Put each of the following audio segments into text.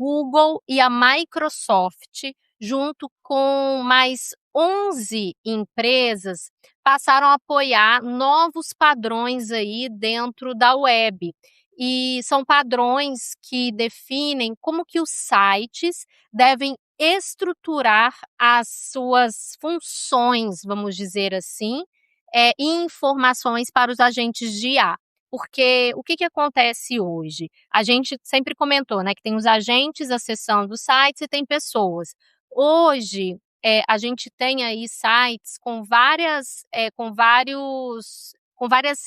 Google e a Microsoft, junto com mais 11 empresas, passaram a apoiar novos padrões aí dentro da web. E são padrões que definem como que os sites devem estruturar as suas funções, vamos dizer assim, e informações para os agentes de IA. Porque o que acontece hoje? A gente sempre comentou, né, que tem os agentes acessando os sites e tem pessoas. Hoje, a gente tem aí sites com várias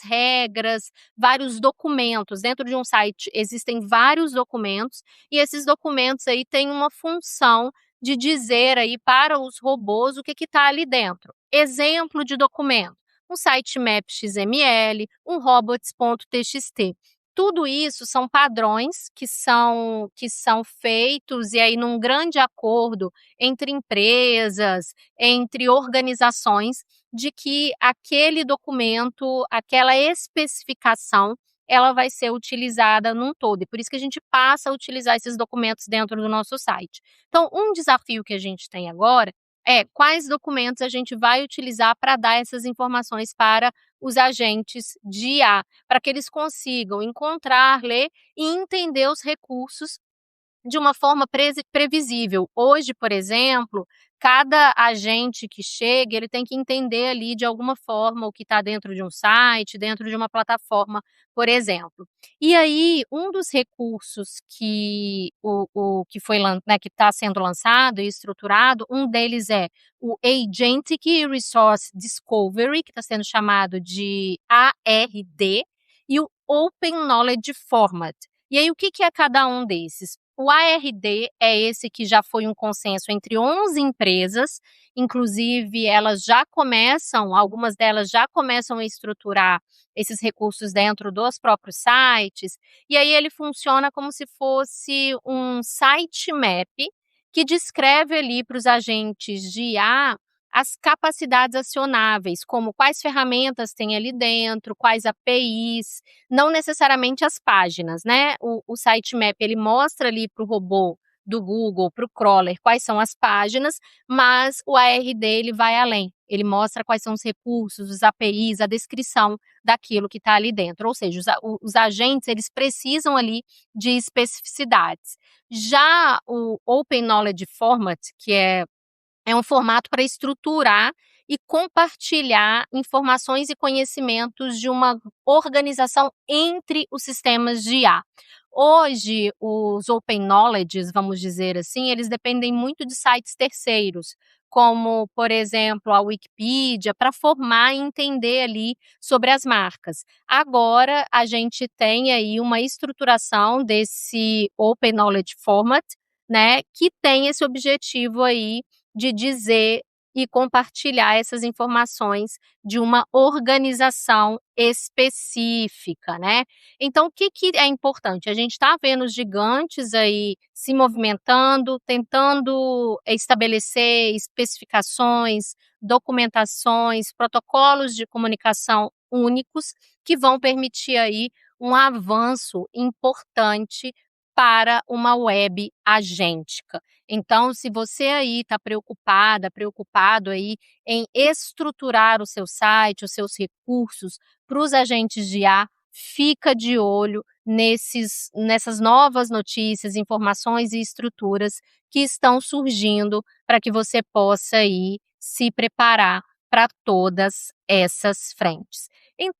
regras, vários documentos. Dentro de um site existem vários documentos e esses documentos aí têm uma função de dizer aí para os robôs o que está ali dentro. Exemplo de documento: um sitemap XML, um robots.txt. Tudo isso são padrões que são feitos e aí num grande acordo entre empresas, entre organizações, de que aquele documento, aquela especificação, ela vai ser utilizada num todo. E por isso que a gente passa a utilizar esses documentos dentro do nosso site. Então, um desafio que a gente tem agora é quais documentos a gente vai utilizar para dar essas informações para os agentes de IA, para que eles consigam encontrar, ler e entender os recursos de uma forma previsível. Hoje, por exemplo, cada agente que chega, ele tem que entender ali de alguma forma o que está dentro de um site, dentro de uma plataforma, por exemplo. E aí, um dos recursos que que foi né, que está sendo lançado e estruturado, um deles é o Agentic Resource Discovery, que está sendo chamado de ARD, e o Open Knowledge Format. E aí, o que é cada um desses? O ARD é esse que já foi um consenso entre 11 empresas, inclusive algumas delas já começam a estruturar esses recursos dentro dos próprios sites, e aí ele funciona como se fosse um sitemap que descreve ali para os agentes de IA as capacidades acionáveis, como quais ferramentas tem ali dentro, quais APIs, não necessariamente as páginas, né? O sitemap, ele mostra ali para o robô do Google, para o crawler, quais são as páginas, mas o ARD, ele vai além. Ele mostra quais são os recursos, os APIs, a descrição daquilo que está ali dentro. Ou seja, os agentes, eles precisam ali de especificidades. Já o Open Knowledge Format, que é um formato para estruturar e compartilhar informações e conhecimentos de uma organização entre os sistemas de IA. Hoje, os open knowledges, vamos dizer assim, eles dependem muito de sites terceiros, como, por exemplo, a Wikipedia, para formar e entender ali sobre as marcas. Agora, a gente tem aí uma estruturação desse Open Knowledge Format, né, que tem esse objetivo aí de dizer e compartilhar essas informações de uma organização específica, né. Então o que é importante? A gente está vendo os gigantes aí se movimentando, tentando estabelecer especificações, documentações, protocolos de comunicação únicos, que vão permitir aí um avanço importante para uma web agêntica. Então, se você aí está preocupado aí em estruturar o seu site, os seus recursos para os agentes de IA, fica de olho nessas novas notícias, informações e estruturas que estão surgindo para que você possa aí se preparar para todas essas frentes.